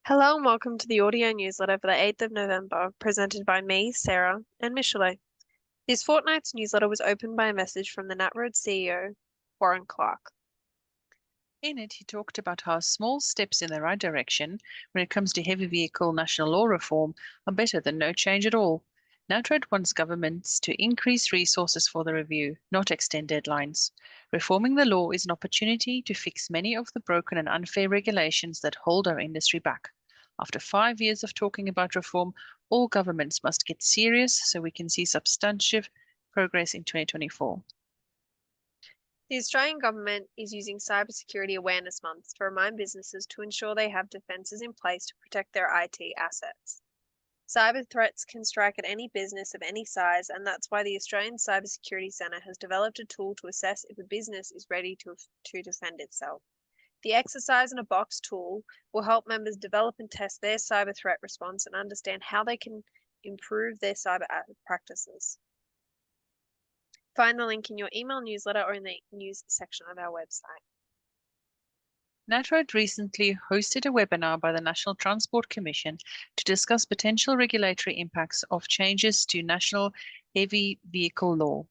Hello and welcome to the audio newsletter for the 8th of November, presented by me, Sarah, and Michele. This fortnight's newsletter was opened by a message from the NatRoad CEO, Warren Clark. In it, he talked about how small steps in the right direction when it comes to heavy vehicle national law reform are better than no change at all. NatRoad wants governments to increase resources for the review, not extend deadlines. Reforming the law is an opportunity to fix many of the broken and unfair regulations that hold our industry back. After 5 years of talking about reform, all governments must get serious so we can see substantive progress in 2024. The Australian government is using Cybersecurity Awareness Month to remind businesses to ensure they have defences in place to protect their IT assets. Cyber threats can strike at any business of any size, and that's why the Australian Cybersecurity Centre has developed a tool to assess if a business is ready to defend itself. The Exercise in a Box tool will help members develop and test their cyber threat response and understand how they can improve their cyber practices. Find the link in your email newsletter or in the news section of our website. NatRoad recently hosted a webinar by the National Transport Commission to discuss potential regulatory impacts of changes to national heavy vehicle law.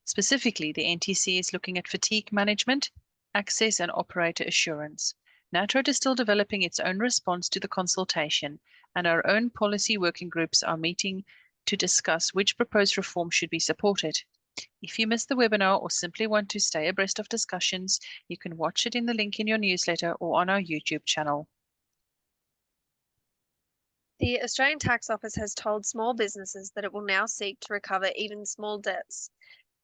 Specifically, the NTC is looking at fatigue management, access, and operator assurance. NatRoad is still developing its own response to the consultation, and our own policy working groups are meeting to discuss which proposed reform should be supported. If you missed the webinar or simply want to stay abreast of discussions, you can watch it in the link in your newsletter or on our YouTube channel. The Australian Tax Office has told small businesses that it will now seek to recover even small debts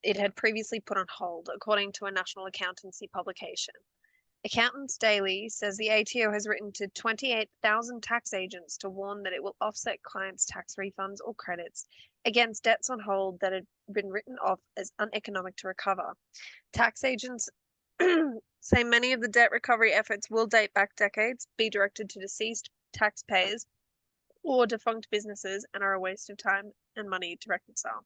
it had previously put on hold, according to a national accountancy publication. Accountants Daily says the ATO has written to 28,000 tax agents to warn that it will offset clients' tax refunds or credits against debts on hold that had been written off as uneconomic to recover. Tax agents say many of the debt recovery efforts will date back decades, be directed to deceased taxpayers or defunct businesses, and are a waste of time and money to reconcile.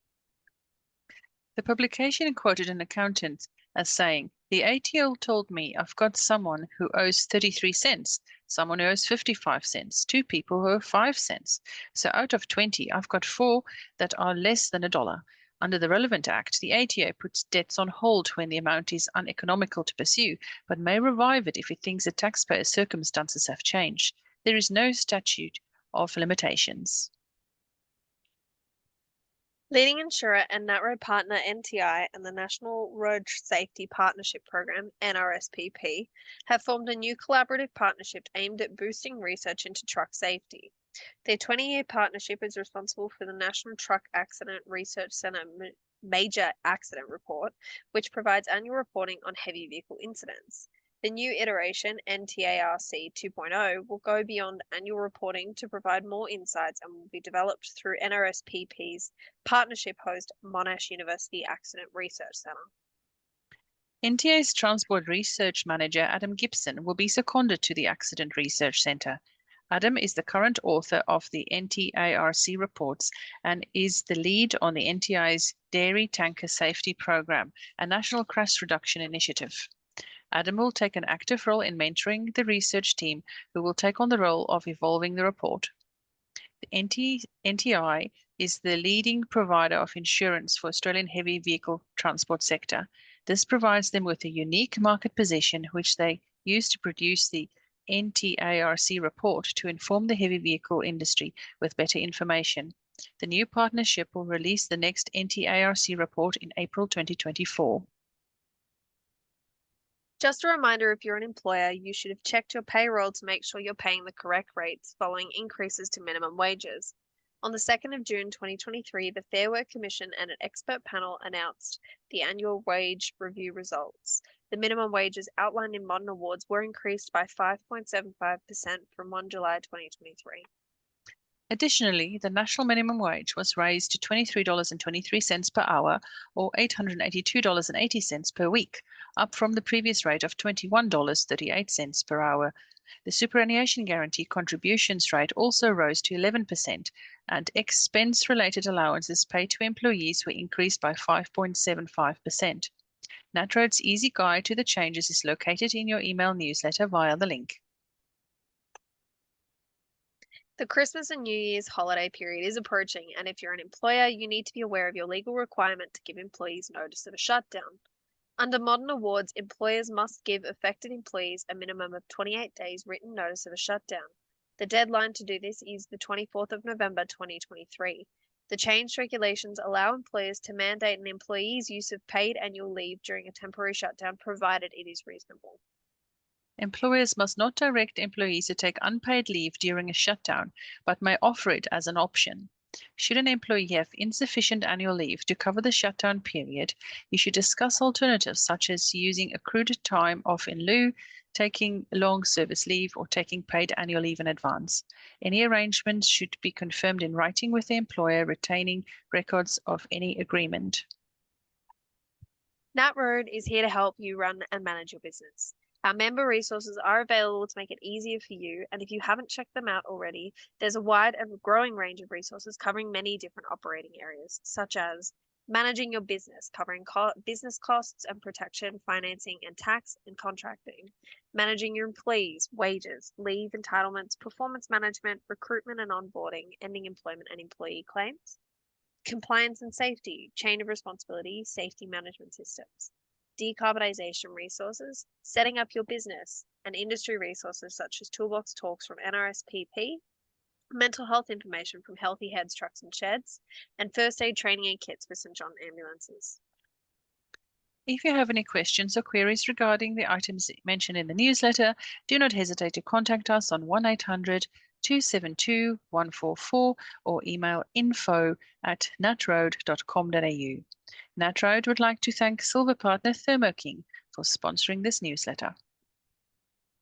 The publication quoted an accountant as saying, "The ATO told me I've got someone who owes 33 cents, someone who owes 55 cents, two people who owe 5 cents. So out of 20, I've got 4 that are less than $1. Under the relevant act, the ATO puts debts on hold when the amount is uneconomical to pursue, but may revive it if it thinks the taxpayer's circumstances have changed. There is no statute of limitations." Leading insurer and NatRoad partner NTI and the National Road Safety Partnership Program, NRSPP, have formed a new collaborative partnership aimed at boosting research into truck safety. Their 20-year partnership is responsible for the National Truck Accident Research Centre Major Accident Report, which provides annual reporting on heavy vehicle incidents. The new iteration, NTARC 2.0, will go beyond annual reporting to provide more insights and will be developed through NRSPP's partnership host, Monash University Accident Research Centre. NTA's Transport Research Manager Adam Gibson will be seconded to the Accident Research Centre. Adam is the current author of the NTARC reports and is the lead on the NTI's Dairy Tanker Safety Program, a national crash reduction initiative. Adam will take an active role in mentoring the research team, who will take on the role of evolving the report. The NTI is the leading provider of insurance for Australian heavy vehicle transport sector. This provides them with a unique market position, which they use to produce the NTARC report to inform the heavy vehicle industry with better information. The new partnership will release the next NTARC report in April 2024. Just a reminder, if you're an employer, you should have checked your payroll to make sure you're paying the correct rates following increases to minimum wages. On the 2nd of June 2023, the Fair Work Commission and an expert panel announced the annual wage review results. The minimum wages outlined in modern awards were increased by 5.75% from 1 July 2023. Additionally, the national minimum wage was raised to $23.23 per hour, or $882.80 per week, up from the previous rate of $21.38 per hour. The superannuation guarantee contributions rate also rose to 11%, and expense-related allowances paid to employees were increased by 5.75%. NatRoad's easy guide to the changes is located in your email newsletter via the link. The Christmas and New Year's holiday period is approaching, and if you're an employer, you need to be aware of your legal requirement to give employees notice of a shutdown. Under modern awards, employers must give affected employees a minimum of 28 days written notice of a shutdown. The deadline to do this is the 24th of November 2023. The changed regulations allow employers to mandate an employee's use of paid annual leave during a temporary shutdown, provided it is reasonable. Employers must not direct employees to take unpaid leave during a shutdown, but may offer it as an option. Should an employee have insufficient annual leave to cover the shutdown period, you should discuss alternatives such as using accrued time off in lieu, taking long service leave, or taking paid annual leave in advance. Any arrangements should be confirmed in writing with the employer, retaining records of any agreement. NatRoad is here to help you run and manage your business. Our member resources are available to make it easier for you, and if you haven't checked them out already, there's a wide and growing range of resources covering many different operating areas, such as managing your business, covering business costs and protection, financing and tax and contracting, managing your employees, wages, leave entitlements, performance management, recruitment and onboarding, ending employment and employee claims, compliance and safety, chain of responsibility, safety management systems, decarbonization resources, setting up your business, and industry resources such as toolbox talks from NRSPP, mental health information from Healthy Heads, Trucks and Sheds, and first aid training and kits for St. John ambulances. If you have any questions or queries regarding the items mentioned in the newsletter, do not hesitate to contact us on 1-800-272-144 or email info@natroad.com.au. NatRoad would like to thank Silver Partner Thermo King for sponsoring this newsletter.